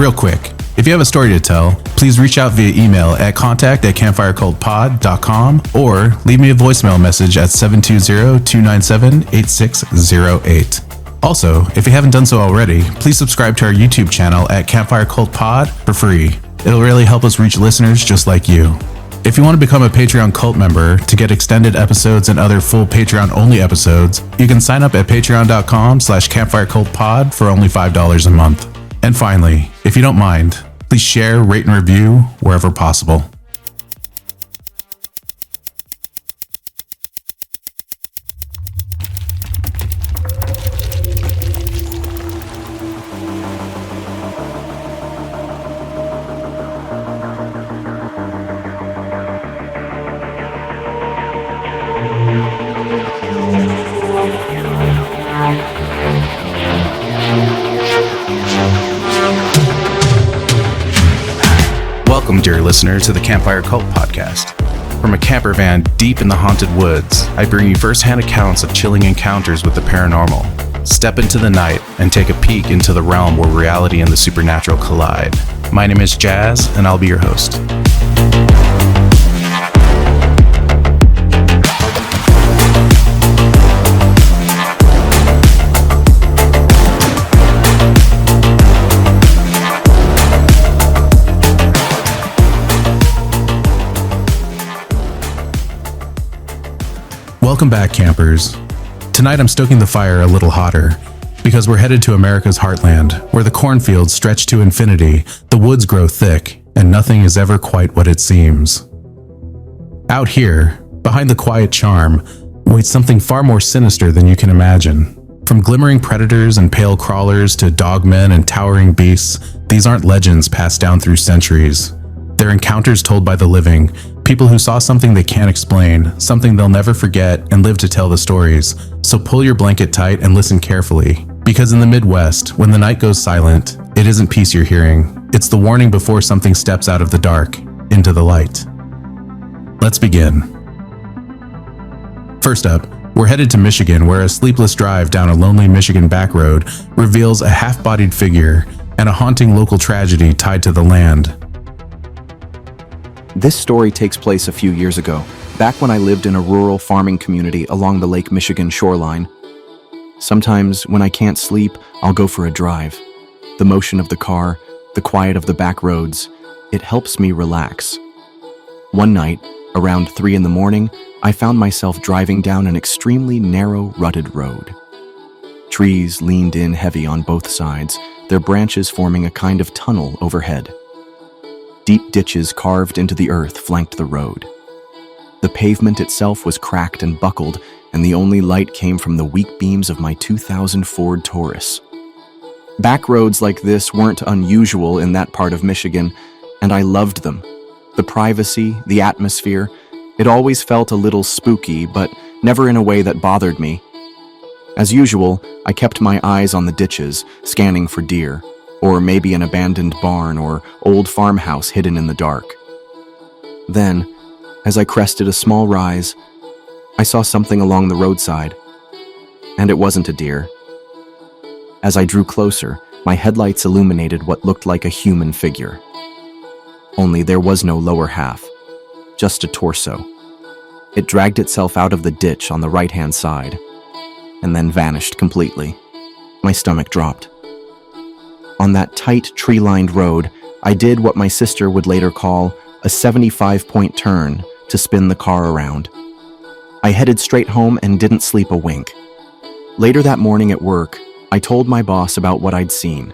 Real quick, if you have a story to tell, please reach out via email at contact@campfirecultpod.com or leave me a voicemail message at 720-297-8608. Also, if you haven't done so already, please subscribe to our YouTube channel at Campfire Cult Pod for free. It'll really help us reach listeners just like you. If you want to become a Patreon cult member to get extended episodes and other full Patreon-only episodes, you can sign up at patreon.com/campfirecultpod for only $5 a month. And finally, if you don't mind, please share, rate, and review wherever possible. Welcome, dear listener, to the Campfire Cult Podcast. From a camper van deep in the haunted woods, I bring you first-hand accounts of chilling encounters with the paranormal. Step into the night and take a peek into the realm where reality and the supernatural collide. My name is Jazz, and I'll be your host. Welcome back, campers. Tonight I'm stoking the fire a little hotter because we're headed to America's Heartland, where the cornfields stretch to infinity, the woods grow thick, and nothing is ever quite what it seems. Out here, behind the quiet charm, waits something far more sinister than you can imagine. From glimmering predators and pale crawlers to dogmen and towering beasts, these aren't legends passed down through centuries. They're encounters told by the living, people who saw something they can't explain, something they'll never forget, and live to tell the stories. So pull your blanket tight and listen carefully. Because in the Midwest, when the night goes silent, it isn't peace you're hearing. It's the warning before something steps out of the dark into the light. Let's begin. First up, we're headed to Michigan, where a sleepless drive down a lonely Michigan back road reveals a half-bodied figure and a haunting local tragedy tied to the land. This story takes place a few years ago, back when I lived in a rural farming community along the Lake Michigan shoreline. Sometimes, when I can't sleep, I'll go for a drive. The motion of the car, the quiet of the back roads, it helps me relax. One night, around 3 a.m, I found myself driving down an extremely narrow, rutted road. Trees leaned in heavy on both sides, their branches forming a kind of tunnel overhead. Deep ditches carved into the earth flanked the road. The pavement itself was cracked and buckled, and the only light came from the weak beams of my 2000 Ford Taurus. Back roads like this weren't unusual in that part of Michigan, and I loved them. The privacy, the atmosphere, it always felt a little spooky, but never in a way that bothered me. As usual, I kept my eyes on the ditches, scanning for deer, or maybe an abandoned barn or old farmhouse hidden in the dark. Then, as I crested a small rise, I saw something along the roadside, and it wasn't a deer. As I drew closer, my headlights illuminated what looked like a human figure. Only there was no lower half, just a torso. It dragged itself out of the ditch on the right-hand side, and then vanished completely. My stomach dropped. On that tight, tree-lined road, I did what my sister would later call a 75-point turn to spin the car around. I headed straight home and didn't sleep a wink. Later that morning at work, I told my boss about what I'd seen.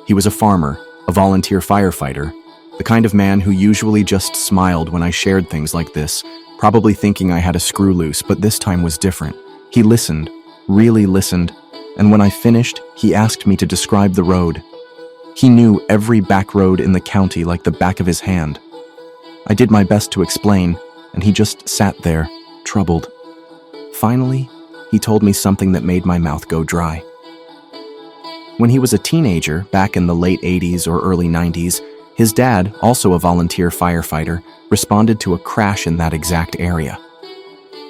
He was a farmer, a volunteer firefighter, the kind of man who usually just smiled when I shared things like this, probably thinking I had a screw loose, but this time was different. He listened, really listened, and when I finished, he asked me to describe the road. He knew every back road in the county like the back of his hand. I did my best to explain, and he just sat there, troubled. Finally, he told me something that made my mouth go dry. When he was a teenager, back in the late 80s or early 90s, his dad, also a volunteer firefighter, responded to a crash in that exact area.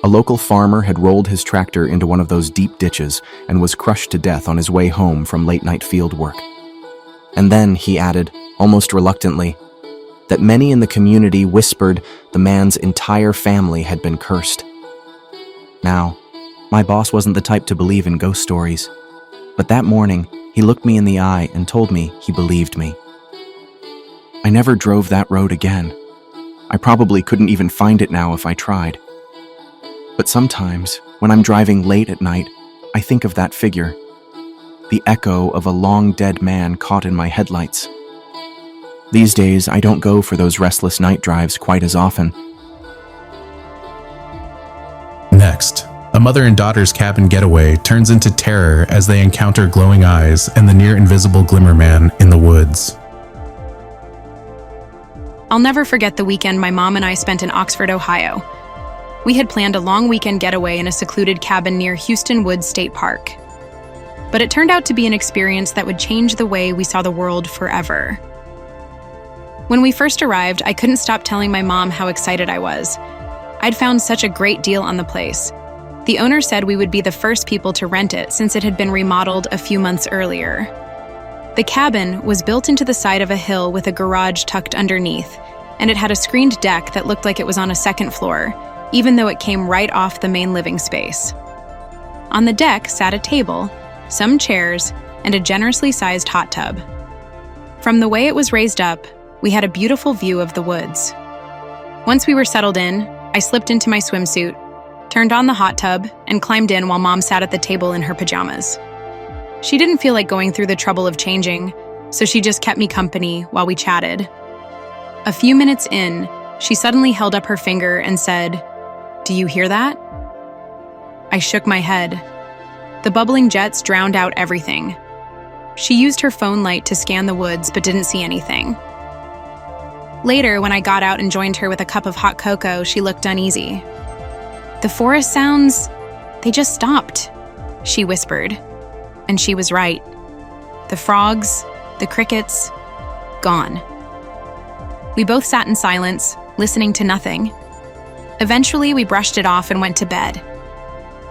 A local farmer had rolled his tractor into one of those deep ditches and was crushed to death on his way home from late-night field work. And then he added, almost reluctantly, that many in the community whispered the man's entire family had been cursed. Now, my boss wasn't the type to believe in ghost stories, but that morning, he looked me in the eye and told me he believed me. I never drove that road again. I probably couldn't even find it now if I tried. But sometimes, when I'm driving late at night, I think of that figure, the echo of a long-dead man caught in my headlights. These days, I don't go for those restless night drives quite as often. Next, a mother and daughter's cabin getaway turns into terror as they encounter glowing eyes and the near-invisible glimmer man in the woods. I'll never forget the weekend my mom and I spent in Oxford, Ohio. We had planned a long weekend getaway in a secluded cabin near Houston Woods State Park. But it turned out to be an experience that would change the way we saw the world forever. When we first arrived, I couldn't stop telling my mom how excited I was. I'd found such a great deal on the place. The owner said we would be the first people to rent it since it had been remodeled a few months earlier. The cabin was built into the side of a hill with a garage tucked underneath, and it had a screened deck that looked like it was on a second floor, even though it came right off the main living space. On the deck sat a table, some chairs, and a generously sized hot tub. From the way it was raised up, we had a beautiful view of the woods. Once we were settled in, I slipped into my swimsuit, turned on the hot tub, and climbed in while Mom sat at the table in her pajamas. She didn't feel like going through the trouble of changing, so she just kept me company while we chatted. A few minutes in, she suddenly held up her finger and said, "Do you hear that?" I shook my head. The bubbling jets drowned out everything. She used her phone light to scan the woods but didn't see anything. Later, when I got out and joined her with a cup of hot cocoa, she looked uneasy. "The forest sounds, they just stopped," she whispered. And she was right. The frogs, the crickets, gone. We both sat in silence, listening to nothing. Eventually, we brushed it off and went to bed.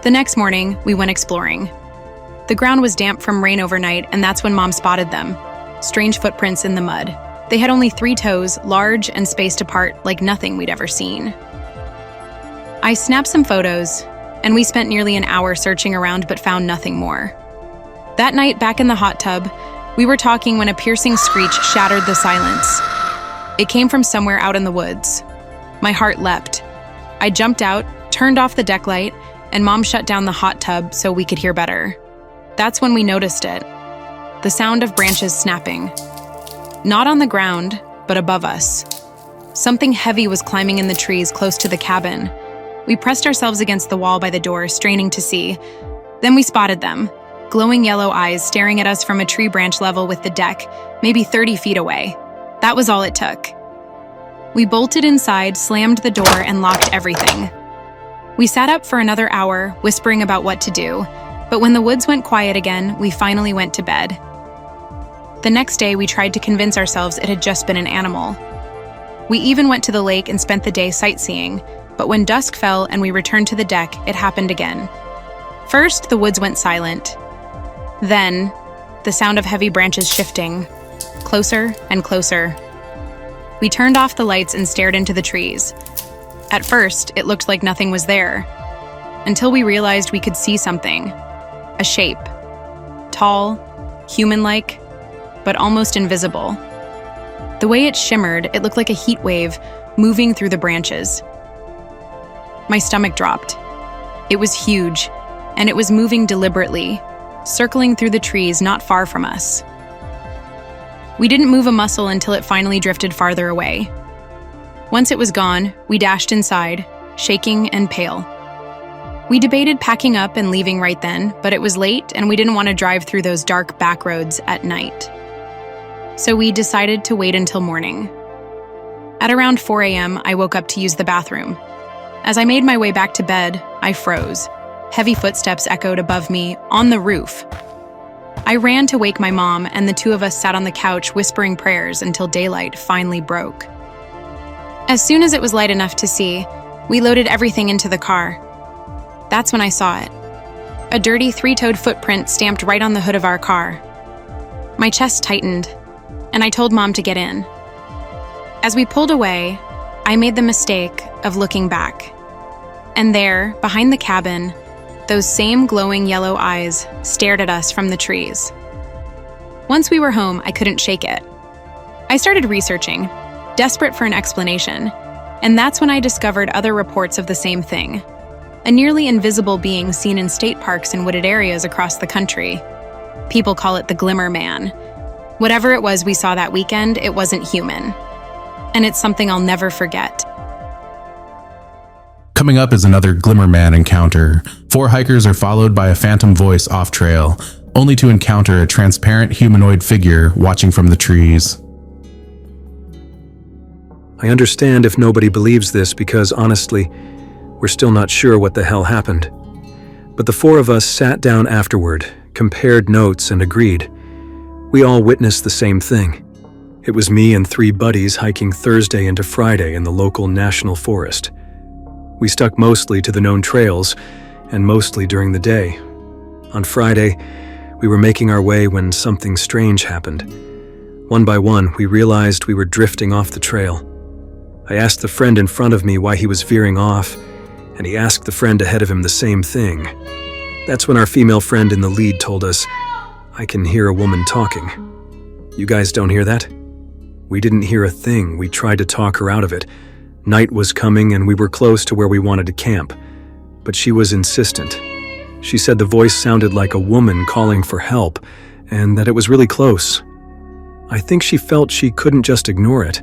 The next morning, we went exploring. The ground was damp from rain overnight, and that's when Mom spotted them. Strange footprints in the mud. They had only 3 toes, large and spaced apart like nothing we'd ever seen. I snapped some photos, and we spent nearly an hour searching around but found nothing more. That night, back in the hot tub, we were talking when a piercing screech shattered the silence. It came from somewhere out in the woods. My heart leapt. I jumped out, turned off the deck light, and Mom shut down the hot tub so we could hear better. That's when we noticed it. The sound of branches snapping. Not on the ground, but above us. Something heavy was climbing in the trees close to the cabin. We pressed ourselves against the wall by the door, straining to see. Then we spotted them, glowing yellow eyes staring at us from a tree branch level with the deck, maybe 30 feet away. That was all it took. We bolted inside, slammed the door, and locked everything. We sat up for another hour, whispering about what to do, but when the woods went quiet again, we finally went to bed. The next day, we tried to convince ourselves it had just been an animal. We even went to the lake and spent the day sightseeing, but when dusk fell and we returned to the deck, it happened again. First, the woods went silent. Then, the sound of heavy branches shifting, closer and closer. We turned off the lights and stared into the trees. At first, it looked like nothing was there, until we realized we could see something. A shape. Tall, human-like, but almost invisible. The way it shimmered, it looked like a heat wave moving through the branches. My stomach dropped. It was huge, and it was moving deliberately, circling through the trees not far from us. We didn't move a muscle until it finally drifted farther away. Once it was gone, we dashed inside, shaking and pale. We debated packing up and leaving right then, but it was late and we didn't want to drive through those dark back roads at night. So we decided to wait until morning. At around 4 a.m., I woke up to use the bathroom. As I made my way back to bed, I froze. Heavy footsteps echoed above me, on the roof. I ran to wake my mom, and the two of us sat on the couch whispering prayers until daylight finally broke. As soon as it was light enough to see, we loaded everything into the car. That's when I saw it. A dirty 3-toed footprint stamped right on the hood of our car. My chest tightened, and I told Mom to get in. As we pulled away, I made the mistake of looking back. And there, behind the cabin, those same glowing yellow eyes stared at us from the trees. Once we were home, I couldn't shake it. I started researching, desperate for an explanation, and that's when I discovered other reports of the same thing. A nearly invisible being seen in state parks and wooded areas across the country. People call it the Glimmer Man. Whatever it was we saw that weekend, it wasn't human. And it's something I'll never forget. Coming up is another Glimmer Man encounter. 4 hikers are followed by a phantom voice off trail, only to encounter a transparent humanoid figure watching from the trees. I understand if nobody believes this because, honestly, we're still not sure what the hell happened. But the 4 of us sat down afterward, compared notes, and agreed. We all witnessed the same thing. It was me and 3 buddies hiking Thursday into Friday in the local national forest. We stuck mostly to the known trails, and mostly during the day. On Friday, we were making our way when something strange happened. One by one, we realized we were drifting off the trail. I asked the friend in front of me why he was veering off, and he asked the friend ahead of him the same thing. That's when our female friend in the lead told us, "I can hear a woman talking." You guys don't hear that? We didn't hear a thing. We tried to talk her out of it. Night was coming and we were close to where we wanted to camp, but she was insistent. She said the voice sounded like a woman calling for help and that it was really close. I think she felt she couldn't just ignore it.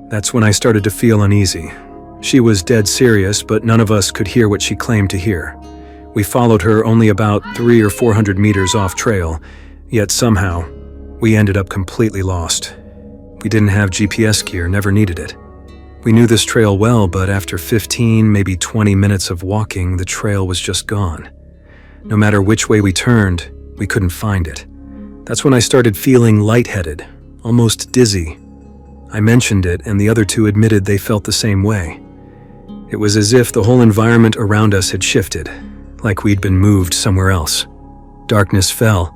That's when I started to feel uneasy. She was dead serious, but none of us could hear what she claimed to hear. We followed her only about 300 or 400 meters off trail, yet somehow, we ended up completely lost. We didn't have GPS gear, never needed it. We knew this trail well, but after 15, maybe 20 minutes of walking, the trail was just gone. No matter which way we turned, we couldn't find it. That's when I started feeling lightheaded, almost dizzy. I mentioned it, and the other 2 admitted they felt the same way. It was as if the whole environment around us had shifted, like we'd been moved somewhere else. Darkness fell,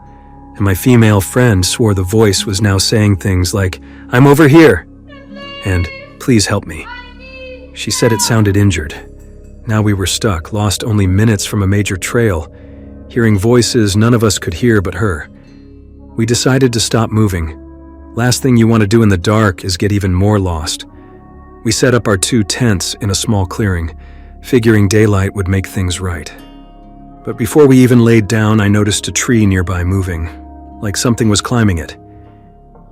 and my female friend swore the voice was now saying things like, "I'm over here," and "Please help me." She said it sounded injured. Now we were stuck, lost only minutes from a major trail, hearing voices none of us could hear but her. We decided to stop moving. Last thing you want to do in the dark is get even more lost. We set up our 2 tents in a small clearing, figuring daylight would make things right. But before we even laid down, I noticed a tree nearby moving, like something was climbing it.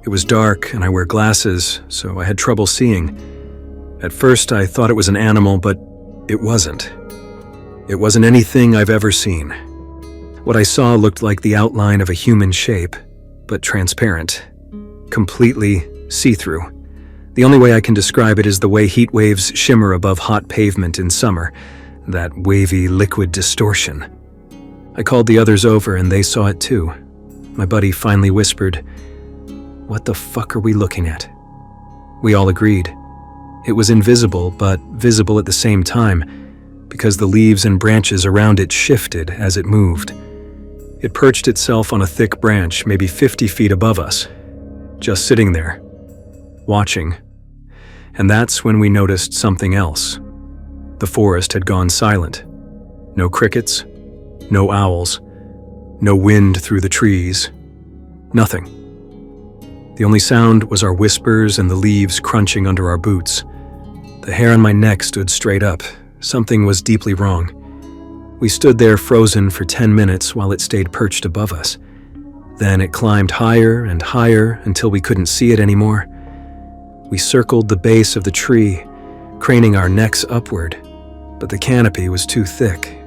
It was dark, and I wear glasses, so I had trouble seeing. At first, I thought it was an animal, but it wasn't. It wasn't anything I've ever seen. What I saw looked like the outline of a human shape, but transparent, completely see-through. The only way I can describe it is the way heat waves shimmer above hot pavement in summer, that wavy liquid distortion. I called the others over, and they saw it too. My buddy finally whispered, "What the fuck are we looking at?" We all agreed. It was invisible, but visible at the same time, because the leaves and branches around it shifted as it moved. It perched itself on a thick branch, maybe 50 feet above us, just sitting there, watching. And that's when we noticed something else. The forest had gone silent. No crickets, no owls, no wind through the trees, nothing. The only sound was our whispers and the leaves crunching under our boots. The hair on my neck stood straight up. Something was deeply wrong. We stood there frozen for 10 minutes while it stayed perched above us. Then it climbed higher and higher until we couldn't see it anymore. We circled the base of the tree, craning our necks upward, but the canopy was too thick.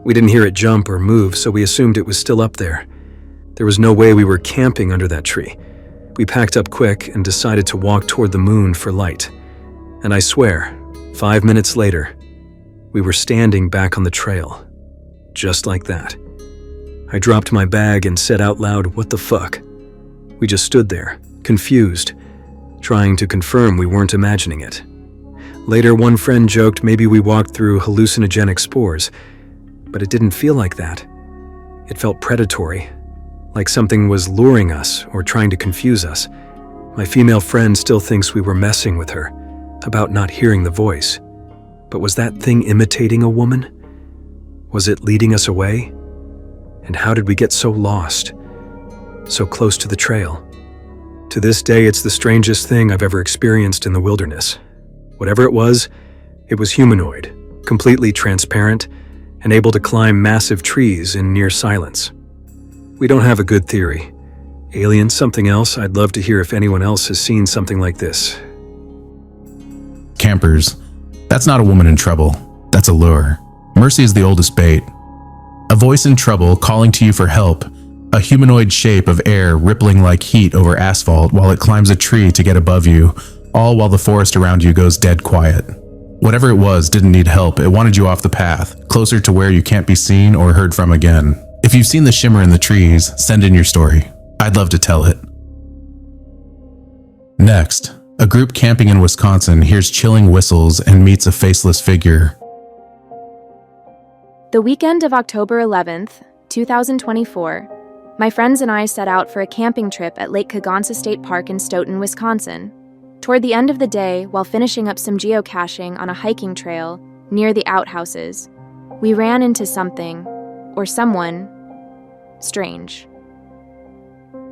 We didn't hear it jump or move, so we assumed it was still up there. There was no way we were camping under that tree. We packed up quick and decided to walk toward the moon for light. And I swear, 5 minutes later, we were standing back on the trail. Just like that. I dropped my bag and said out loud, "What the fuck?" We just stood there, confused, trying to confirm we weren't imagining it. Later, one friend joked maybe we walked through hallucinogenic spores, but it didn't feel like that. It felt predatory, like something was luring us or trying to confuse us. My female friend still thinks we were messing with her, about not hearing the voice. But was that thing imitating a woman? Was it leading us away? And how did we get so lost, so close to the trail? To this day, it's the strangest thing I've ever experienced in the wilderness. Whatever it was humanoid, completely transparent, and able to climb massive trees in near silence. We don't have a good theory. Alien, something else? I'd love to hear if anyone else has seen something like this. Campers. That's not a woman in trouble. That's a lure. Mercy is the oldest bait. A voice in trouble calling to you for help. A humanoid shape of air rippling like heat over asphalt while it climbs a tree to get above you, all while the forest around you goes dead quiet. Whatever it was didn't need help. It wanted you off the path, closer to where you can't be seen or heard from again. If you've seen the shimmer in the trees, send in your story. I'd love to tell it. Next, a group camping in Wisconsin hears chilling whistles and meets a faceless figure. The weekend of October 11th, 2024, my friends and I set out for a camping trip at Lake Kagansa State Park in Stoughton, Wisconsin. Toward the end of the day, while finishing up some geocaching on a hiking trail near the outhouses, we ran into something, or someone, strange.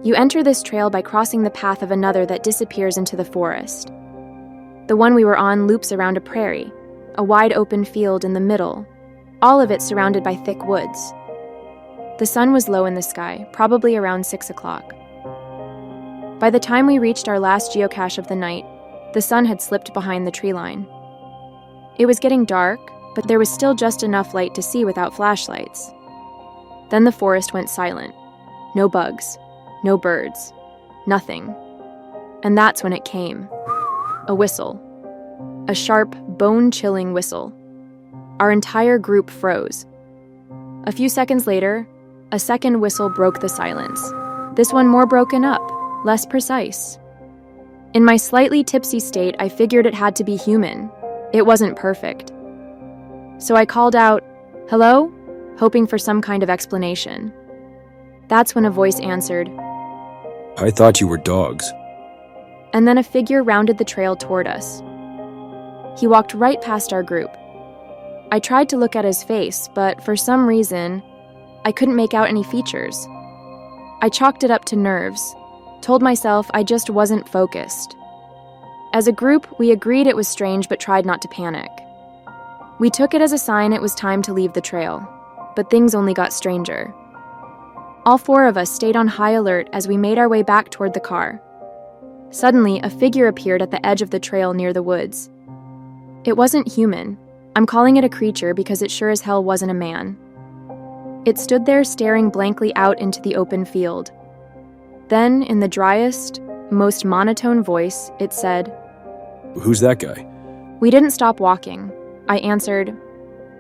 You enter this trail by crossing the path of another that disappears into the forest. The one we were on loops around a prairie, a wide open field in the middle, all of it surrounded by thick woods. The sun was low in the sky, probably around 6 o'clock. By the time we reached our last geocache of the night, the sun had slipped behind the tree line. It was getting dark, but there was still just enough light to see without flashlights. Then the forest went silent. No bugs, no birds, nothing. And that's when it came. A whistle. A sharp, bone-chilling whistle. Our entire group froze. A few seconds later, a second whistle broke the silence. This one more broken up, less precise. In my slightly tipsy state, I figured it had to be human. It wasn't perfect. So I called out, "Hello?" hoping for some kind of explanation. That's when a voice answered, "I thought you were dogs." And then a figure rounded the trail toward us. He walked right past our group. I tried to look at his face, but for some reason, I couldn't make out any features. I chalked it up to nerves, told myself I just wasn't focused. As a group, we agreed it was strange but tried not to panic. We took it as a sign it was time to leave the trail, but things only got stranger. All four of us stayed on high alert as we made our way back toward the car. Suddenly, a figure appeared at the edge of the trail near the woods. It wasn't human. I'm calling it a creature because it sure as hell wasn't a man. It stood there staring blankly out into the open field. Then, in the driest, most monotone voice, it said, "Who's that guy?" We didn't stop walking. I answered,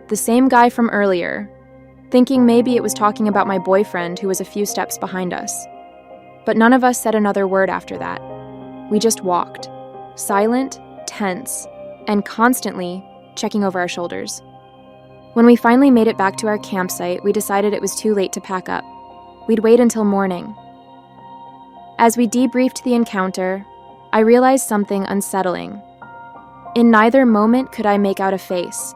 "The same guy from earlier," thinking maybe it was talking about my boyfriend who was a few steps behind us. But none of us said another word after that. We just walked, silent, tense, and constantly checking over our shoulders. When we finally made it back to our campsite, we decided it was too late to pack up. We'd wait until morning. As we debriefed the encounter, I realized something unsettling. In neither moment could I make out a face.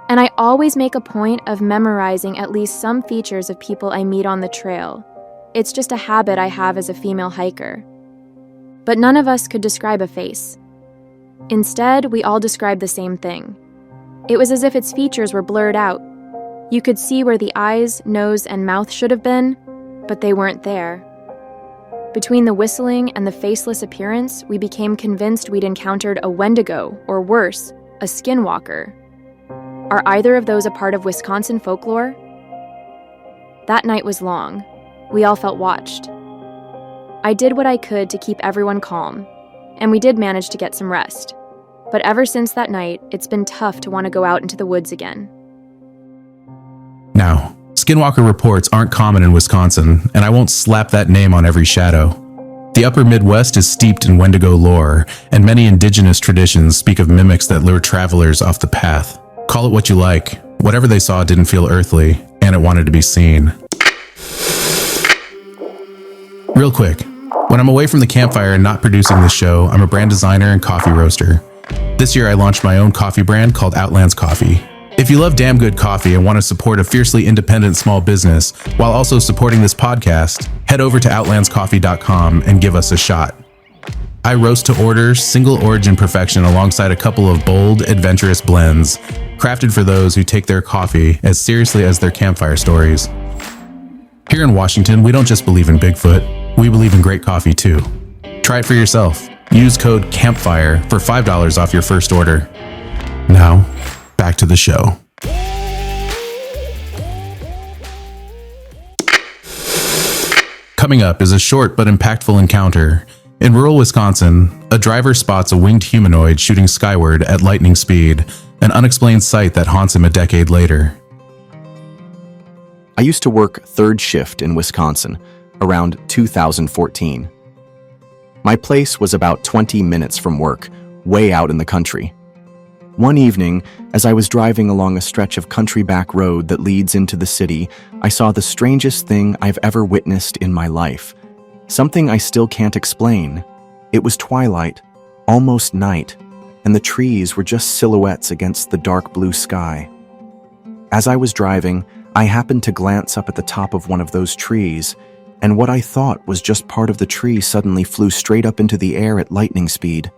And I always make a point of memorizing at least some features of people I meet on the trail. It's just a habit I have as a female hiker. But none of us could describe a face. Instead, we all described the same thing. It was as if its features were blurred out. You could see where the eyes, nose, and mouth should have been, but they weren't there. Between the whistling and the faceless appearance, we became convinced we'd encountered a Wendigo, or worse, a skinwalker. Are either of those a part of Wisconsin folklore? That night was long. We all felt watched. I did what I could to keep everyone calm, and we did manage to get some rest. But ever since that night, it's been tough to want to go out into the woods again. Now, skinwalker reports aren't common in Wisconsin, and I won't slap that name on every shadow. The upper Midwest is steeped in Wendigo lore, and many indigenous traditions speak of mimics that lure travelers off the path. Call it what you like. Whatever they saw didn't feel earthly, and it wanted to be seen. Real quick, When I'm away from the campfire and not producing this show, I'm a brand designer and coffee roaster. This year I launched my own coffee brand called Outland's Coffee. If you love damn good coffee and want to support a fiercely independent small business while also supporting this podcast, head over to outlandscoffee.com and give us a shot. I roast to order, single origin perfection alongside a couple of bold, adventurous blends, crafted for those who take their coffee as seriously as their campfire stories. Here in Washington, we don't just believe in Bigfoot, we believe in great coffee too. Try it for yourself. Use code CAMPFIRE for $5 off your first order. Now, back to the show. Coming up is a short but impactful encounter. In rural Wisconsin, a driver spots a winged humanoid shooting skyward at lightning speed, an unexplained sight that haunts him a decade later. I used to work third shift in Wisconsin around 2014. My place was about 20 minutes from work, way out in the country. One evening, as I was driving along a stretch of country back road that leads into the city, I saw the strangest thing I've ever witnessed in my life. Something I still can't explain. It was twilight, almost night, and the trees were just silhouettes against the dark blue sky. As I was driving, I happened to glance up at the top of one of those trees, and what I thought was just part of the tree suddenly flew straight up into the air at lightning speed.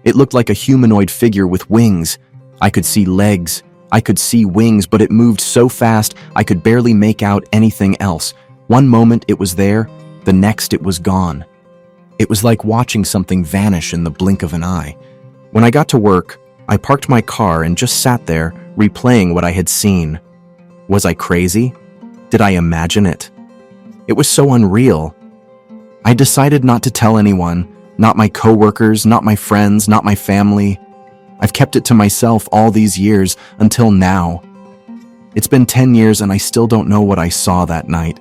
It looked like a humanoid figure with wings. I could see legs, I could see wings, but it moved so fast I could barely make out anything else. One moment it was there, the next it was gone. It was like watching something vanish in the blink of an eye. When I got to work, I parked my car and just sat there, replaying what I had seen. Was I crazy? Did I imagine it? It was so unreal. I decided not to tell anyone, not my coworkers, not my friends, not my family. I've kept it to myself all these years until now. It's been 10 years and I still don't know what I saw that night.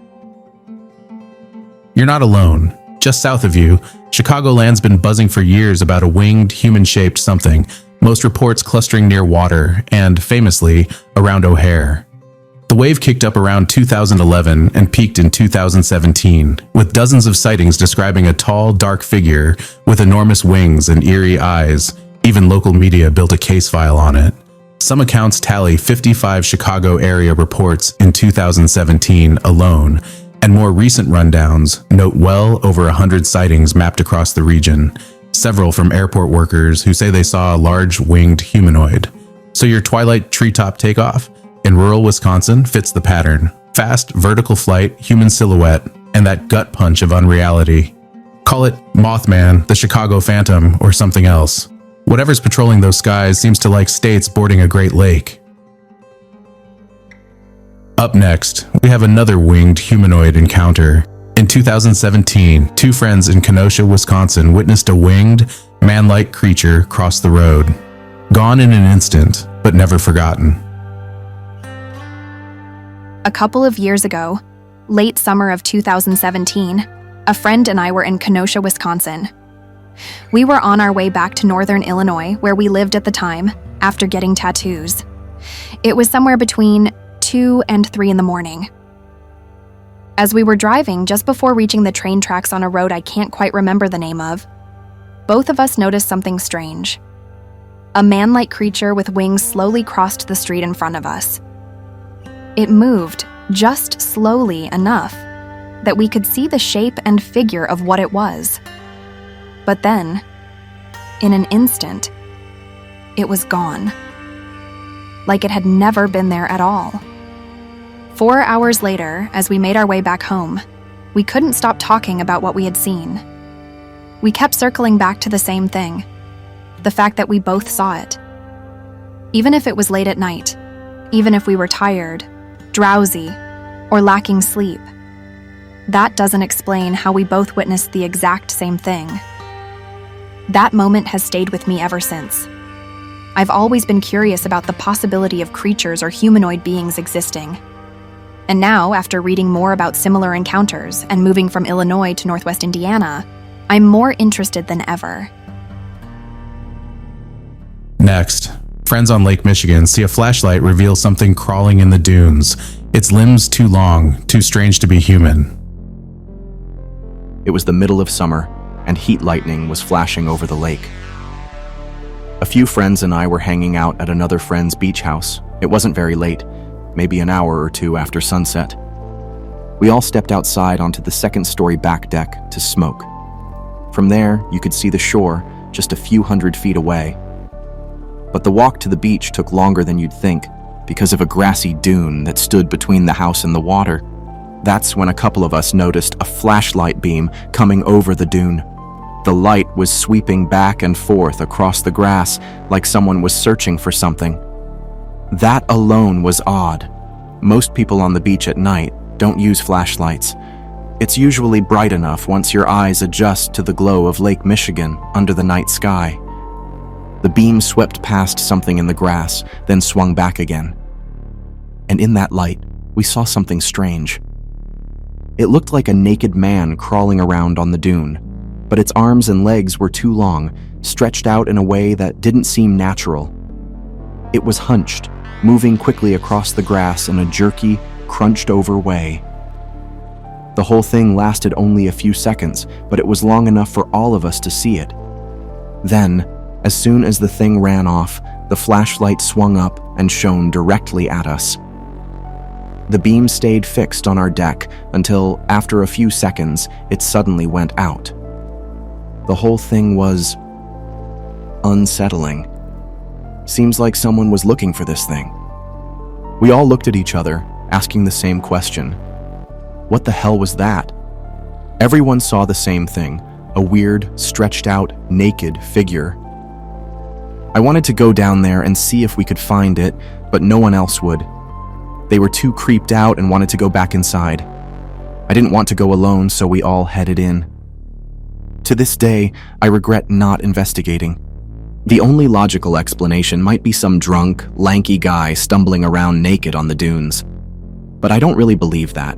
You're not alone. Just south of you, Chicagoland's been buzzing for years about a winged, human-shaped something, most reports clustering near water and, famously, around O'Hare. The wave kicked up around 2011 and peaked in 2017, with dozens of sightings describing a tall, dark figure with enormous wings and eerie eyes. Even local media built a case file on it. Some accounts tally 55 Chicago area reports in 2017 alone, and more recent rundowns note well over 100 sightings mapped across the region, several from airport workers who say they saw a large winged humanoid. So your twilight treetop takeoff in rural Wisconsin fits the pattern. Fast, vertical flight, human silhouette, and that gut punch of unreality. Call it Mothman, the Chicago Phantom, or something else. Whatever's patrolling those skies seems to like states boarding a Great Lake. Up next, we have another winged humanoid encounter. In 2017, two friends in Kenosha, Wisconsin witnessed a winged, man-like creature cross the road. Gone in an instant, but never forgotten. A couple of years ago, late summer of 2017, a friend and I were in Kenosha, Wisconsin. We were on our way back to northern Illinois, where we lived at the time, after getting tattoos. It was somewhere between 2 and 3 in the morning. As we were driving just before reaching the train tracks on a road I can't quite remember the name of, both of us noticed something strange. A man-like creature with wings slowly crossed the street in front of us. It moved just slowly enough that we could see the shape and figure of what it was. But then, in an instant, it was gone. Like it had never been there at all. 4 hours later, as we made our way back home, we couldn't stop talking about what we had seen. We kept circling back to the same thing, the fact that we both saw it. Even if it was late at night, even if we were tired, drowsy, or lacking sleep, that doesn't explain how we both witnessed the exact same thing. That moment has stayed with me ever since. I've always been curious about the possibility of creatures or humanoid beings existing. And now, after reading more about similar encounters and moving from Illinois to Northwest Indiana, I'm more interested than ever. Next, friends on Lake Michigan see a flashlight reveal something crawling in the dunes, its limbs too long, too strange to be human. It was the middle of summer, and heat lightning was flashing over the lake. A few friends and I were hanging out at another friend's beach house. It wasn't very late, maybe an hour or two after sunset. We all stepped outside onto the second-story back deck to smoke. From there, you could see the shore just a few hundred feet away. But the walk to the beach took longer than you'd think because of a grassy dune that stood between the house and the water. That's when a couple of us noticed a flashlight beam coming over the dune. The light was sweeping back and forth across the grass like someone was searching for something. That alone was odd. Most people on the beach at night don't use flashlights. It's usually bright enough once your eyes adjust to the glow of Lake Michigan under the night sky. The beam swept past something in the grass, then swung back again. And in that light, we saw something strange. It looked like a naked man crawling around on the dune, but its arms and legs were too long, stretched out in a way that didn't seem natural. It was hunched, moving quickly across the grass in a jerky, crunched-over way. The whole thing lasted only a few seconds, but it was long enough for all of us to see it. Then, as soon as the thing ran off, the flashlight swung up and shone directly at us. The beam stayed fixed on our deck until, after a few seconds, it suddenly went out. The whole thing was unsettling. Seems like someone was looking for this thing. We all looked at each other, asking the same question. What the hell was that? Everyone saw the same thing, a weird, stretched-out, naked figure. I wanted to go down there and see if we could find it, but no one else would. They were too creeped out and wanted to go back inside. I didn't want to go alone, so we all headed in. To this day, I regret not investigating. The only logical explanation might be some drunk, lanky guy stumbling around naked on the dunes. But I don't really believe that.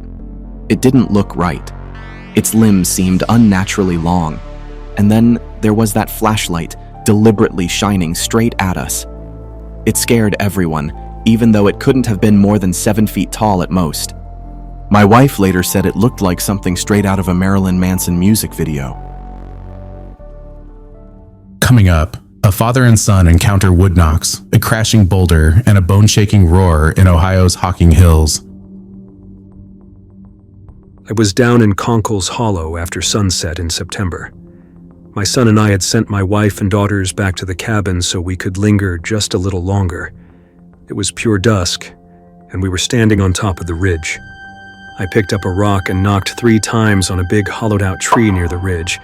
It didn't look right. Its limbs seemed unnaturally long. And then there was that flashlight, deliberately shining straight at us. It scared everyone, even though it couldn't have been more than 7 feet tall at most. My wife later said it looked like something straight out of a Marilyn Manson music video. Coming up, a father and son encounter wood knocks, a crashing boulder, and a bone-shaking roar in Ohio's Hocking Hills. I was down in Conkle's Hollow after sunset in September. My son and I had sent my wife and daughters back to the cabin so we could linger just a little longer. It was pure dusk, and we were standing on top of the ridge. I picked up a rock and knocked 3 times on a big hollowed-out tree near the ridge,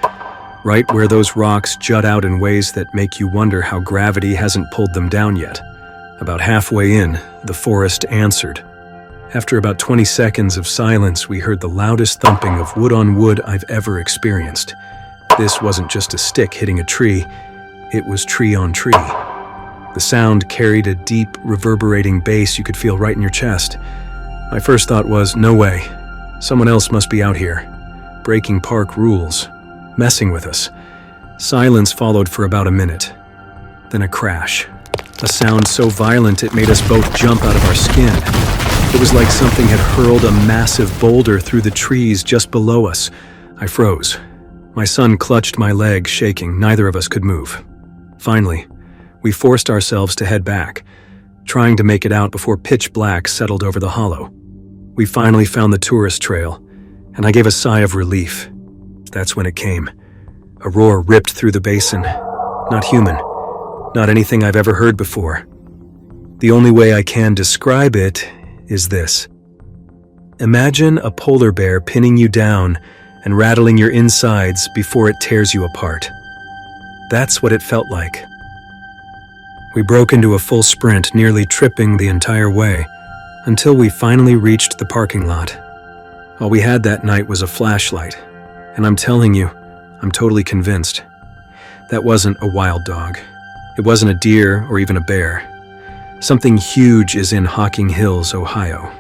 right where those rocks jut out in ways that make you wonder how gravity hasn't pulled them down yet. About halfway in, the forest answered. After about 20 seconds of silence, we heard the loudest thumping of wood on wood I've ever experienced. This wasn't just a stick hitting a tree, it was tree on tree. The sound carried a deep, reverberating bass you could feel right in your chest. My first thought was, no way. Someone else must be out here, breaking park rules, messing with us. Silence followed for about a minute. Then a crash. A sound so violent it made us both jump out of our skin. It was like something had hurled a massive boulder through the trees just below us. I froze. My son clutched my leg, shaking. Neither of us could move. Finally, we forced ourselves to head back, trying to make it out before pitch black settled over the hollow. We finally found the tourist trail, and I gave a sigh of relief. That's when it came. A roar ripped through the basin. Not human. Not anything I've ever heard before. The only way I can describe it is this. Imagine a polar bear pinning you down and rattling your insides before it tears you apart. That's what it felt like. We broke into a full sprint, nearly tripping the entire way, until we finally reached the parking lot. All we had that night was a flashlight, and I'm telling you, I'm totally convinced. That wasn't a wild dog. It wasn't a deer or even a bear. Something huge is in Hocking Hills, Ohio.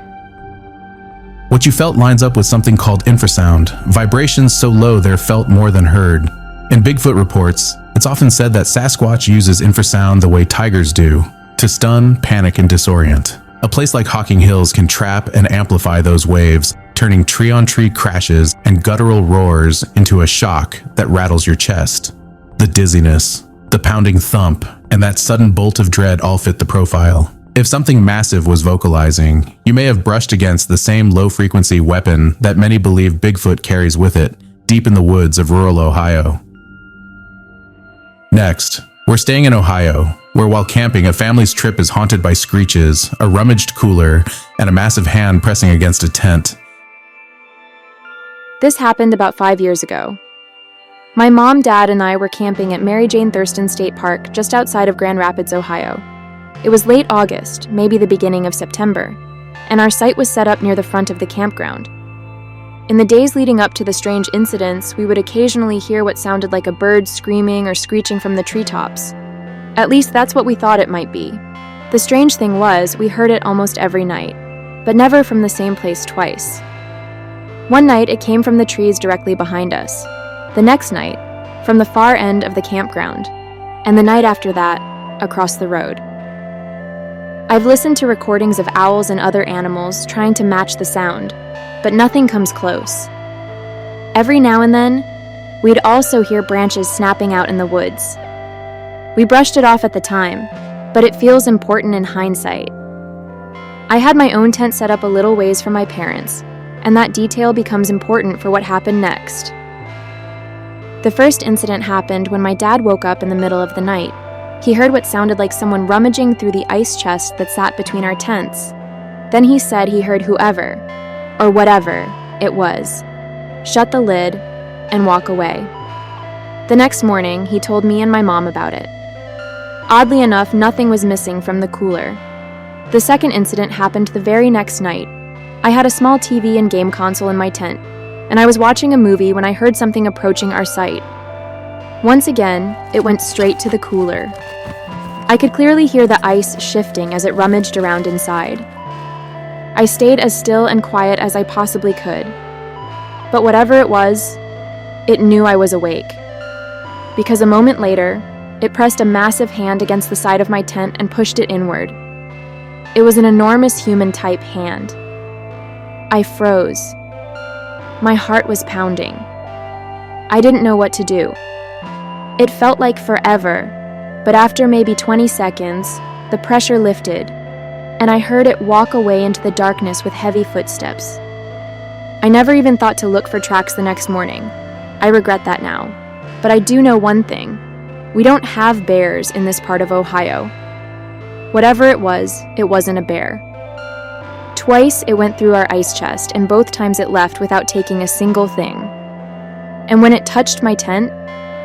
What you felt lines up with something called infrasound, vibrations so low they're felt more than heard. In Bigfoot reports, it's often said that Sasquatch uses infrasound the way tigers do, to stun, panic, and disorient. A place like Hocking Hills can trap and amplify those waves, turning tree-on-tree crashes and guttural roars into a shock that rattles your chest. The dizziness, the pounding thump, and that sudden bolt of dread all fit the profile. If something massive was vocalizing, you may have brushed against the same low-frequency weapon that many believe Bigfoot carries with it, deep in the woods of rural Ohio. Next, we're staying in Ohio, where while camping, a family's trip is haunted by screeches, a rummaged cooler, and a massive hand pressing against a tent. This happened about 5 years ago. My mom, dad, and I were camping at Mary Jane Thurston State Park just outside of Grand Rapids, Ohio. It was late August, maybe the beginning of September, and our site was set up near the front of the campground. In the days leading up to the strange incidents, we would occasionally hear what sounded like a bird screaming or screeching from the treetops. At least that's what we thought it might be. The strange thing was, we heard it almost every night, but never from the same place twice. One night, it came from the trees directly behind us. The next night, from the far end of the campground. And the night after that, across the road. I've listened to recordings of owls and other animals trying to match the sound, but nothing comes close. Every now and then, we'd also hear branches snapping out in the woods. We brushed it off at the time, but it feels important in hindsight. I had my own tent set up a little ways from my parents', and that detail becomes important for what happened next. The first incident happened when my dad woke up in the middle of the night. He heard what sounded like someone rummaging through the ice chest that sat between our tents. Then he said he heard whoever, or whatever it was, shut the lid and walk away. The next morning, he told me and my mom about it. Oddly enough, nothing was missing from the cooler. The second incident happened the very next night. I had a small TV and game console in my tent, and I was watching a movie when I heard something approaching our site. Once again, it went straight to the cooler. I could clearly hear the ice shifting as it rummaged around inside. I stayed as still and quiet as I possibly could. But whatever it was, it knew I was awake. Because a moment later, it pressed a massive hand against the side of my tent and pushed it inward. It was an enormous human-type hand. I froze. My heart was pounding. I didn't know what to do. It felt like forever, but after maybe 20 seconds, the pressure lifted, and I heard it walk away into the darkness with heavy footsteps. I never even thought to look for tracks the next morning. I regret that now. But I do know one thing. We don't have bears in this part of Ohio. Whatever it wasn't a bear. Twice it went through our ice chest, and both times it left without taking a single thing. And when it touched my tent,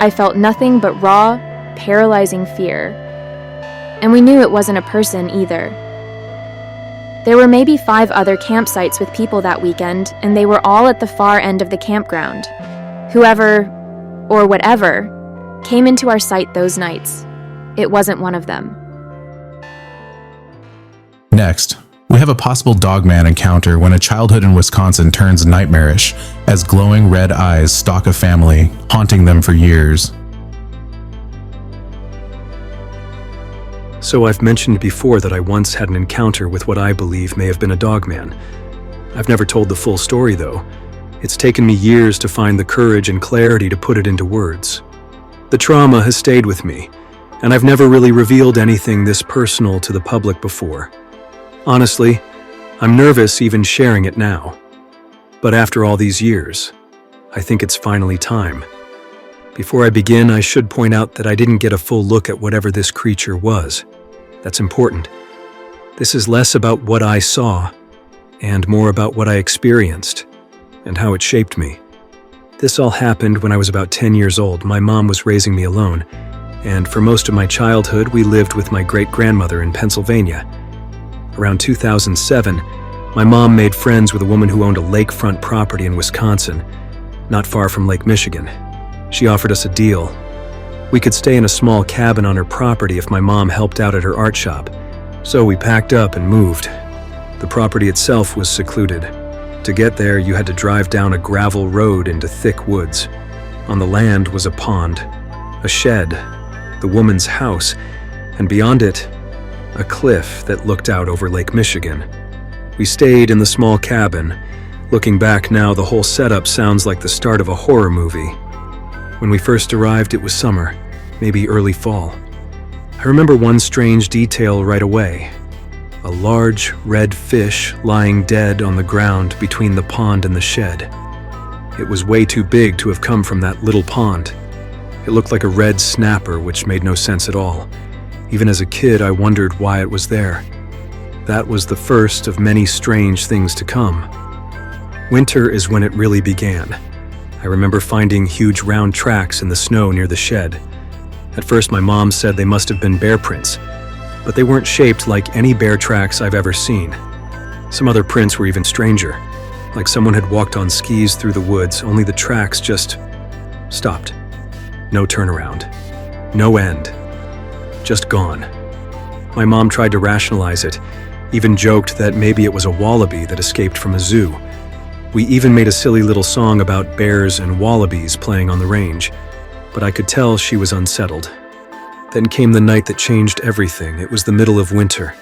I felt nothing but raw, paralyzing fear. And we knew it wasn't a person either. There were maybe 5 other campsites with people that weekend, and they were all at the far end of the campground. Whoever, or whatever, came into our site those nights. It wasn't one of them. Next, we have a possible Dogman encounter when a childhood in Wisconsin turns nightmarish as glowing red eyes stalk a family, haunting them for years. So I've mentioned before that I once had an encounter with what I believe may have been a Dogman. I've never told the full story though. It's taken me years to find the courage and clarity to put it into words. The trauma has stayed with me, and I've never really revealed anything this personal to the public before. Honestly, I'm nervous even sharing it now. But after all these years, I think it's finally time. Before I begin, I should point out that I didn't get a full look at whatever this creature was. That's important. This is less about what I saw, and more about what I experienced, and how it shaped me. This all happened when I was about 10 years old. My mom was raising me alone, and for most of my childhood, we lived with my great-grandmother in Pennsylvania. Around 2007, my mom made friends with a woman who owned a lakefront property in Wisconsin, not far from Lake Michigan. She offered us a deal. We could stay in a small cabin on her property if my mom helped out at her art shop. So we packed up and moved. The property itself was secluded. To get there, you had to drive down a gravel road into thick woods. On the land was a pond, a shed, the woman's house, and beyond it, a cliff that looked out over Lake Michigan. We stayed in the small cabin, Looking back now, the whole setup sounds like the start of a horror movie. When we first arrived, it was summer, maybe early fall. I remember one strange detail right away. A large, red fish lying dead on the ground between the pond and the shed. It was way too big to have come from that little pond. It looked like a red snapper, which made no sense at all. Even as a kid, I wondered why it was there. That was the first of many strange things to come. Winter is when it really began. I remember finding huge round tracks in the snow near the shed. At first, my mom said they must have been bear prints, but they weren't shaped like any bear tracks I've ever seen. Some other prints were even stranger, like someone had walked on skis through the woods, only the tracks just stopped. No turnaround. No end. Just gone. My mom tried to rationalize it, even joked that maybe it was a wallaby that escaped from a zoo. We even made a silly little song about bears and wallabies playing on the range, but I could tell she was unsettled. Then came the night that changed everything. It was the middle of winter,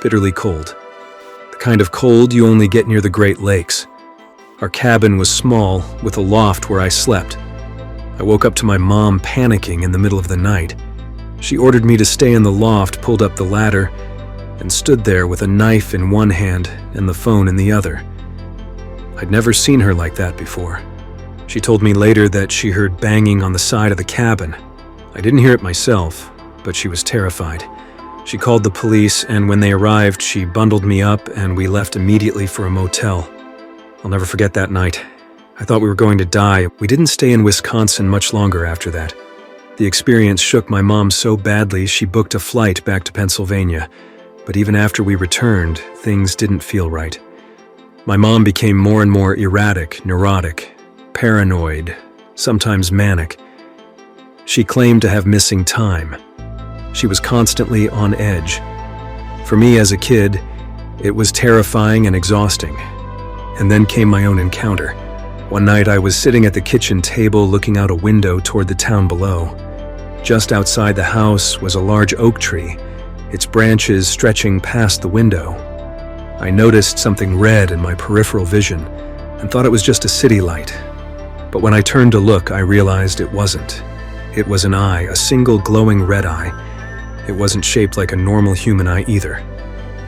bitterly cold. The kind of cold you only get near the Great Lakes. Our cabin was small, with a loft where I slept. I woke up to my mom panicking in the middle of the night. She ordered me to stay in the loft, pulled up the ladder, and stood there with a knife in one hand and the phone in the other. I'd never seen her like that before. She told me later that she heard banging on the side of the cabin. I didn't hear it myself, but she was terrified. She called the police, and when they arrived, she bundled me up and we left immediately for a motel. I'll never forget that night. I thought we were going to die. We didn't stay in Wisconsin much longer after that. The experience shook my mom so badly she booked a flight back to Pennsylvania. But even after we returned, things didn't feel right. My mom became more and more erratic, neurotic, paranoid, sometimes manic. She claimed to have missing time. She was constantly on edge. For me as a kid, it was terrifying and exhausting. And then came my own encounter. One night I was sitting at the kitchen table looking out a window toward the town below. Just outside the house was a large oak tree, its branches stretching past the window. I noticed something red in my peripheral vision and thought it was just a city light. But when I turned to look, I realized it wasn't. It was an eye, a single glowing red eye. It wasn't shaped like a normal human eye either.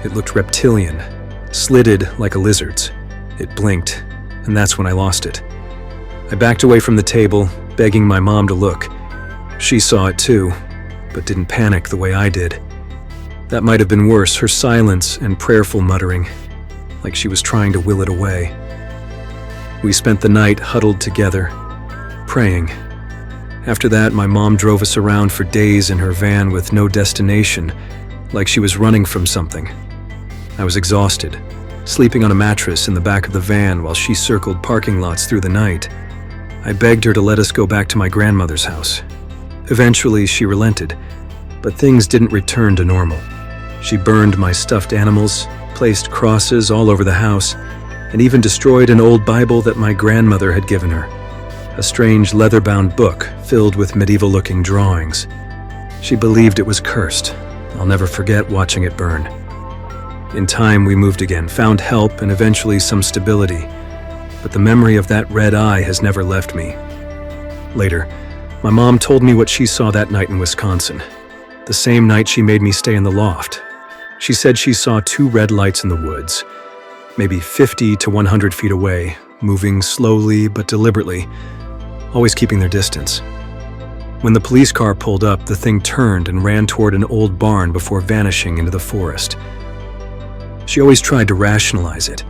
It looked reptilian, slitted like a lizard's. It blinked, and that's when I lost it. I backed away from the table, begging my mom to look. She saw it too, but didn't panic the way I did. That might have been worse, her silence and prayerful muttering, like she was trying to will it away. We spent the night huddled together, praying. After that, my mom drove us around for days in her van with no destination, like she was running from something. I was exhausted, sleeping on a mattress in the back of the van while she circled parking lots through the night. I begged her to let us go back to my grandmother's house. Eventually, she relented, but things didn't return to normal. She burned my stuffed animals, placed crosses all over the house, and even destroyed an old Bible that my grandmother had given her, a strange leather-bound book filled with medieval-looking drawings. She believed it was cursed. I'll never forget watching it burn. In time, we moved again, found help, and eventually some stability. But the memory of that red eye has never left me. Later, my mom told me what she saw that night in Wisconsin. The same night she made me stay in the loft. She said she saw two red lights in the woods, maybe 50 to 100 feet away, moving slowly but deliberately, always keeping their distance. When the police car pulled up, the thing turned and ran toward an old barn before vanishing into the forest. She always tried to rationalize it,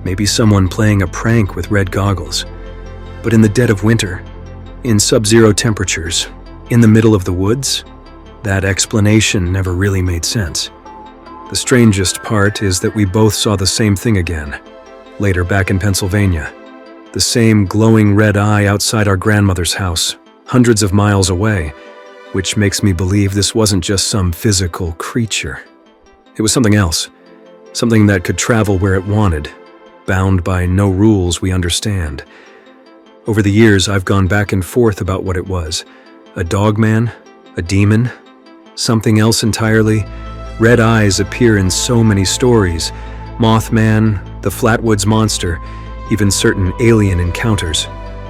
maybe someone playing a prank with red goggles. But in the dead of winter, in sub-zero temperatures, in the middle of the woods, that explanation never really made sense. The strangest part is that we both saw the same thing again, later back in Pennsylvania. The same glowing red eye outside our grandmother's house, hundreds of miles away, which makes me believe this wasn't just some physical creature. It was something else, something that could travel where it wanted, bound by no rules we understand. Over the years, I've gone back and forth about what it was. A dogman, a demon, something else entirely. Red eyes appear in so many stories. Mothman, the Flatwoods Monster, even certain alien encounters.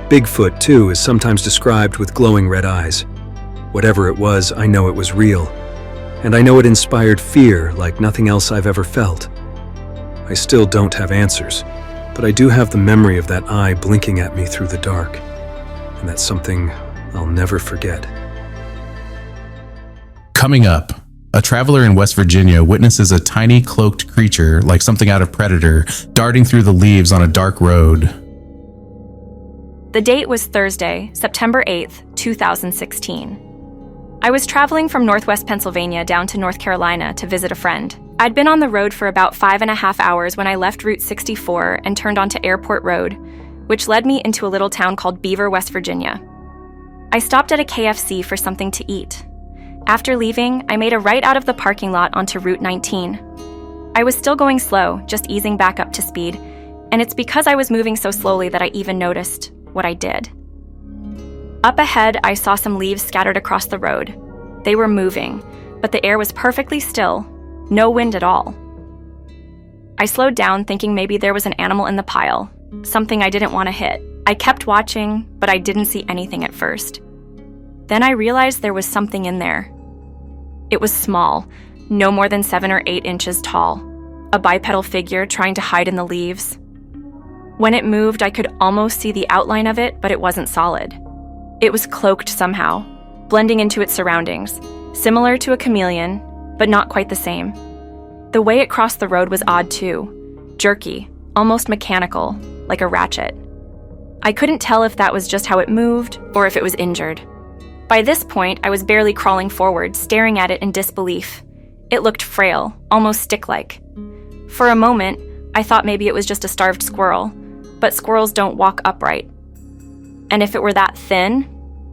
Bigfoot, too, is sometimes described with glowing red eyes. Whatever it was, I know it was real. And I know it inspired fear like nothing else I've ever felt. I still don't have answers, but I do have the memory of that eye blinking at me through the dark. And that's something I'll never forget. Coming up, a traveler in West Virginia witnesses a tiny cloaked creature like something out of Predator darting through the leaves on a dark road. The date was Thursday, September 8th, 2016. I was traveling from Northwest Pennsylvania down to North Carolina to visit a friend. I'd been on the road for about 5.5 hours when I left Route 64 and turned onto Airport Road, which led me into a little town called Beaver, West Virginia. I stopped at a KFC for something to eat. After leaving, I made a right out of the parking lot onto Route 19. I was still going slow, just easing back up to speed, and it's because I was moving so slowly that I even noticed what I did. Up ahead, I saw some leaves scattered across the road. They were moving, but the air was perfectly still, no wind at all. I slowed down, thinking maybe there was an animal in the pile, something I didn't want to hit. I kept watching, but I didn't see anything at first. Then I realized there was something in there. It was small, no more than 7 or 8 inches tall, a bipedal figure trying to hide in the leaves. When it moved, I could almost see the outline of it, but it wasn't solid. It was cloaked somehow, blending into its surroundings, similar to a chameleon, but not quite the same. The way it crossed the road was odd too, jerky, almost mechanical, like a ratchet. I couldn't tell if that was just how it moved or if it was injured. By this point, I was barely crawling forward, staring at it in disbelief. It looked frail, almost stick-like. For a moment, I thought maybe it was just a starved squirrel, but squirrels don't walk upright. And if it were that thin,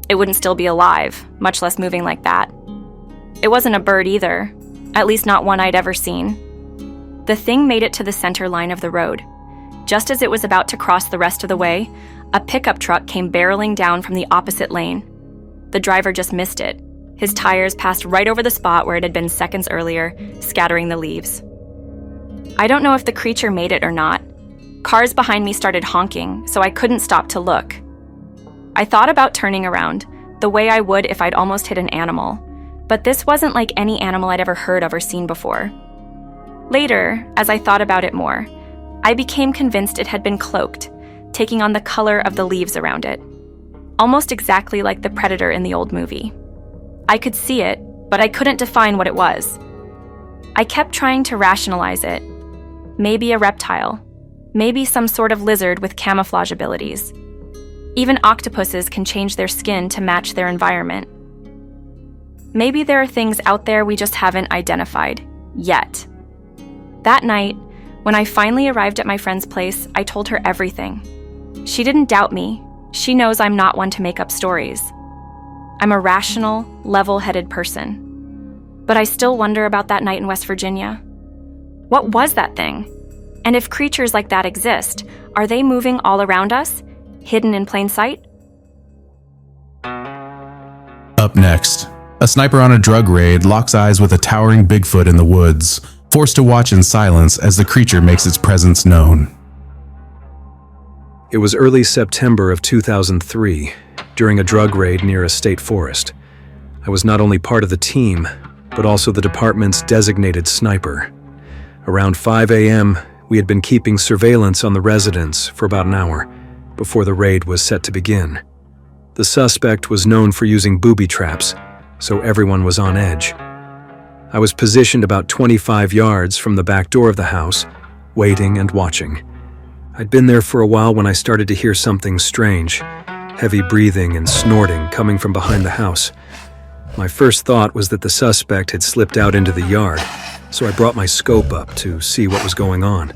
it wouldn't still be alive, much less moving like that. It wasn't a bird either, at least not one I'd ever seen. The thing made it to the center line of the road. Just as it was about to cross the rest of the way, a pickup truck came barreling down from the opposite lane. The driver just missed it. His tires passed right over the spot where it had been seconds earlier, scattering the leaves. I don't know if the creature made it or not. Cars behind me started honking, so I couldn't stop to look. I thought about turning around, the way I would if I'd almost hit an animal, but this wasn't like any animal I'd ever heard of or seen before. Later, as I thought about it more, I became convinced it had been cloaked, taking on the color of the leaves around it. Almost exactly like the predator in the old movie. I could see it, but I couldn't define what it was. I kept trying to rationalize it. Maybe a reptile. Maybe some sort of lizard with camouflage abilities. Even octopuses can change their skin to match their environment. Maybe there are things out there we just haven't identified, yet. That night, when I finally arrived at my friend's place, I told her everything. She didn't doubt me. She knows I'm not one to make up stories. I'm a rational, level-headed person. But I still wonder about that night in West Virginia. What was that thing? And if creatures like that exist, are they moving all around us, hidden in plain sight? Up next, a sniper on a drug raid locks eyes with a towering Bigfoot in the woods, forced to watch in silence as the creature makes its presence known. It was early September of 2003, during a drug raid near a state forest. I was not only part of the team, but also the department's designated sniper. Around 5 a.m., we had been keeping surveillance on the residence for about an hour before the raid was set to begin. The suspect was known for using booby traps, so everyone was on edge. I was positioned about 25 yards from the back door of the house, waiting and watching. I'd been there for a while when I started to hear something strange, heavy breathing and snorting coming from behind the house. My first thought was that the suspect had slipped out into the yard, so I brought my scope up to see what was going on.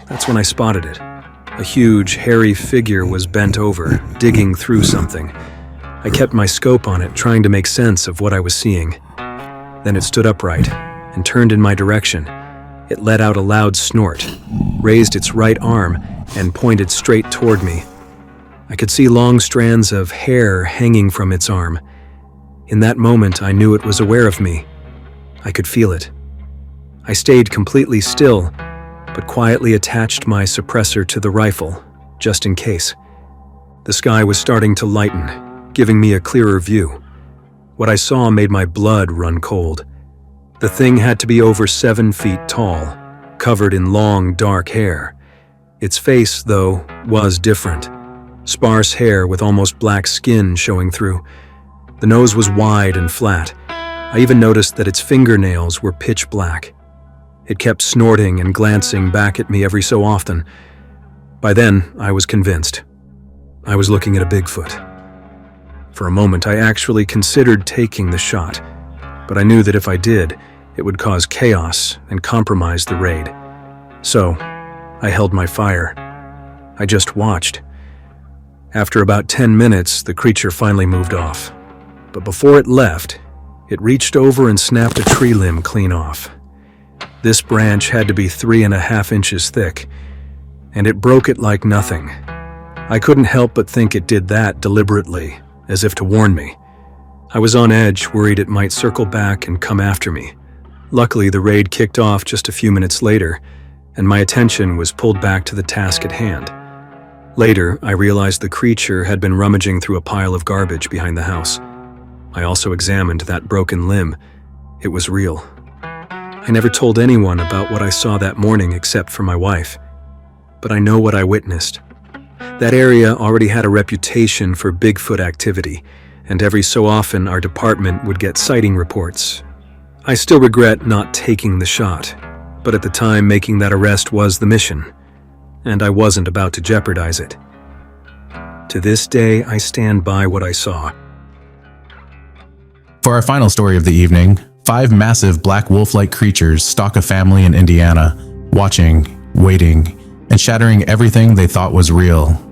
That's when I spotted it. A huge, hairy figure was bent over, digging through something. I kept my scope on it, trying to make sense of what I was seeing. Then it stood upright and turned in my direction. It let out a loud snort, raised its right arm, and pointed straight toward me. I could see long strands of hair hanging from its arm. In that moment, I knew it was aware of me. I could feel it. I stayed completely still, but quietly attached my suppressor to the rifle just in case. The sky was starting to lighten, giving me a clearer view. What I saw made my blood run cold. The thing had to be over 7 feet tall, covered in long, dark hair. Its face, though, was different. Sparse hair with almost black skin showing through. The nose was wide and flat. I even noticed that its fingernails were pitch black. It kept snorting and glancing back at me every so often. By then, I was convinced. I was looking at a Bigfoot. For a moment, I actually considered taking the shot, but I knew that if I did, it would cause chaos and compromise the raid. So, I held my fire. I just watched. After about 10 minutes, the creature finally moved off. But before it left, it reached over and snapped a tree limb clean off. This branch had to be 3.5 inches thick, and it broke it like nothing. I couldn't help but think it did that deliberately, as if to warn me. I was on edge, worried it might circle back and come after me. Luckily, the raid kicked off just a few minutes later, and my attention was pulled back to the task at hand. Later, I realized the creature had been rummaging through a pile of garbage behind the house. I also examined that broken limb. It was real. I never told anyone about what I saw that morning except for my wife. But I know what I witnessed. That area already had a reputation for Bigfoot activity, and every so often our department would get sighting reports. I still regret not taking the shot, but at the time making that arrest was the mission, and I wasn't about to jeopardize it. To this day, I stand by what I saw. For our final story of the evening, 5 massive black wolf-like creatures stalk a family in Indiana, watching, waiting, and shattering everything they thought was real.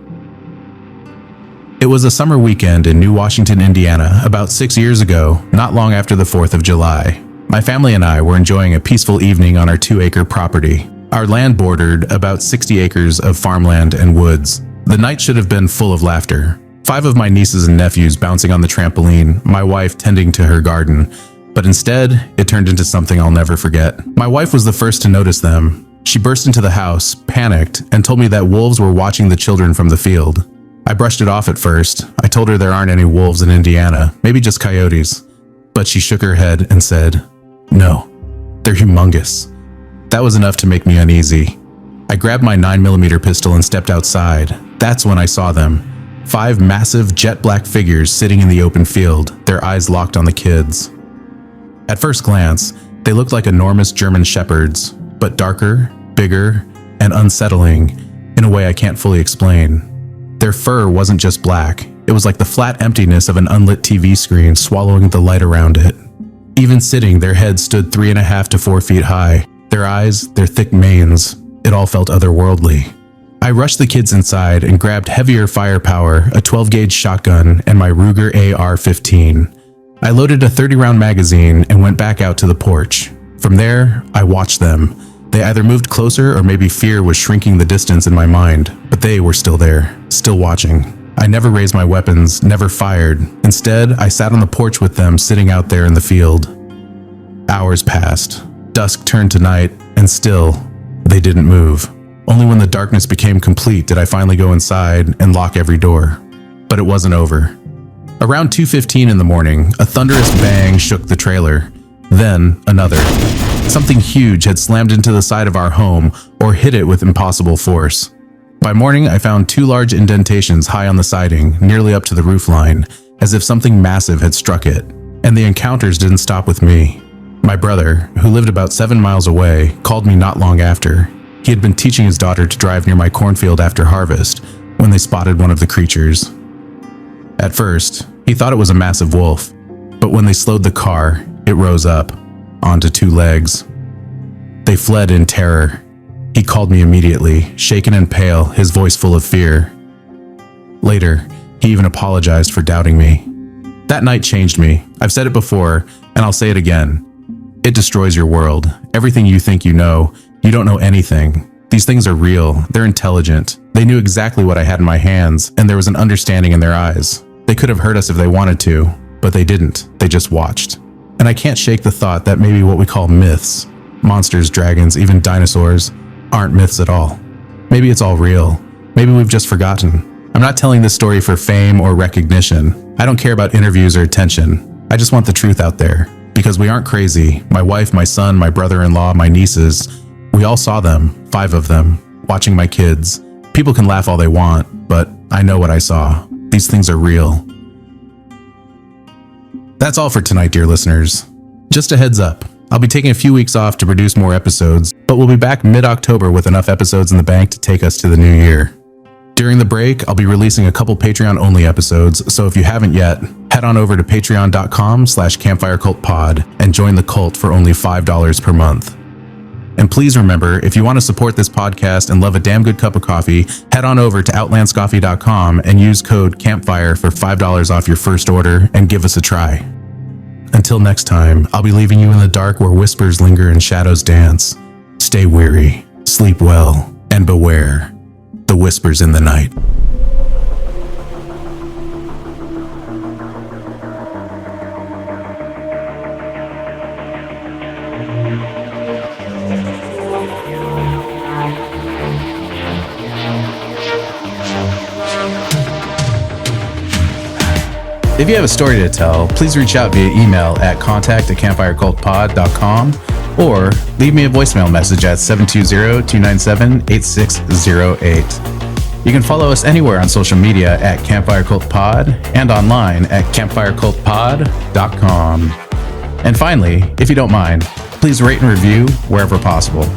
It was a summer weekend in New Washington, Indiana, about 6 years ago, not long after the 4th of July. My family and I were enjoying a peaceful evening on our 2-acre property. Our land bordered about 60 acres of farmland and woods. The night should have been full of laughter. 5 of my nieces and nephews bouncing on the trampoline, my wife tending to her garden. But instead, it turned into something I'll never forget. My wife was the first to notice them. She burst into the house, panicked, and told me that wolves were watching the children from the field. I brushed it off at first. I told her there aren't any wolves in Indiana, maybe just coyotes. But she shook her head and said, "No, they're humongous." That was enough to make me uneasy. I grabbed my 9mm pistol and stepped outside. That's when I saw them. 5 massive jet black figures sitting in the open field, their eyes locked on the kids. At first glance, they looked like enormous German shepherds, but darker, bigger, and unsettling in a way I can't fully explain. Their fur wasn't just black, it was like the flat emptiness of an unlit TV screen swallowing the light around it. Even sitting, their heads stood 3.5 to 4 feet high. Their eyes, their thick manes, it all felt otherworldly. I rushed the kids inside and grabbed heavier firepower, a 12-gauge shotgun, and my Ruger AR-15. I loaded a 30-round magazine and went back out to the porch. From there, I watched them. They either moved closer or maybe fear was shrinking the distance in my mind, but they were still there, still watching. I never raised my weapons, never fired. Instead, I sat on the porch with them sitting out there in the field. Hours passed. Dusk turned to night, and still, they didn't move. Only when the darkness became complete did I finally go inside and lock every door. But it wasn't over. Around 2:15 in the morning, a thunderous bang shook the trailer. Then, another. Something huge had slammed into the side of our home or hit it with impossible force. By morning, I found 2 large indentations high on the siding, nearly up to the roofline, as if something massive had struck it. And the encounters didn't stop with me. My brother, who lived about 7 miles away, called me not long after. He had been teaching his daughter to drive near my cornfield after harvest when they spotted one of the creatures. At first, he thought it was a massive wolf, but when they slowed the car, it rose up, onto 2 legs. They fled in terror. He called me immediately, shaken and pale, his voice full of fear. Later, he even apologized for doubting me. That night changed me. I've said it before, and I'll say it again. It destroys your world. Everything you think you know, you don't know anything. These things are real. They're intelligent. They knew exactly what I had in my hands, and there was an understanding in their eyes. They could have hurt us if they wanted to, but they didn't. They just watched. And I can't shake the thought that maybe what we call myths, monsters, dragons, even dinosaurs, aren't myths at all. Maybe it's all real. Maybe we've just forgotten. I'm not telling this story for fame or recognition. I don't care about interviews or attention. I just want the truth out there. Because we aren't crazy. My wife, my son, my brother-in-law, my nieces, we all saw them, 5 of them, watching my kids. People can laugh all they want, but I know what I saw. These things are real. That's all for tonight, dear listeners. Just a heads up, I'll be taking a few weeks off to produce more episodes, but we'll be back mid-October with enough episodes in the bank to take us to the new year. During the break, I'll be releasing a couple Patreon-only episodes, so if you haven't yet, head on over to patreon.com/campfirecultpod and join the cult for only $5 per month. And please remember, if you want to support this podcast and love a damn good cup of coffee, head on over to outlandscoffee.com and use code CAMPFIRE for $5 off your first order and give us a try. Until next time, I'll be leaving you in the dark where whispers linger and shadows dance. Stay weary, sleep well, and beware the whispers in the night. If you have a story to tell, please reach out via email at contact@campfirecultpod.com or leave me a voicemail message at 720-297-8608. You can follow us anywhere on social media at Campfire Cult Pod and online at campfirecultpod.com. And finally, if you don't mind, please rate and review wherever possible.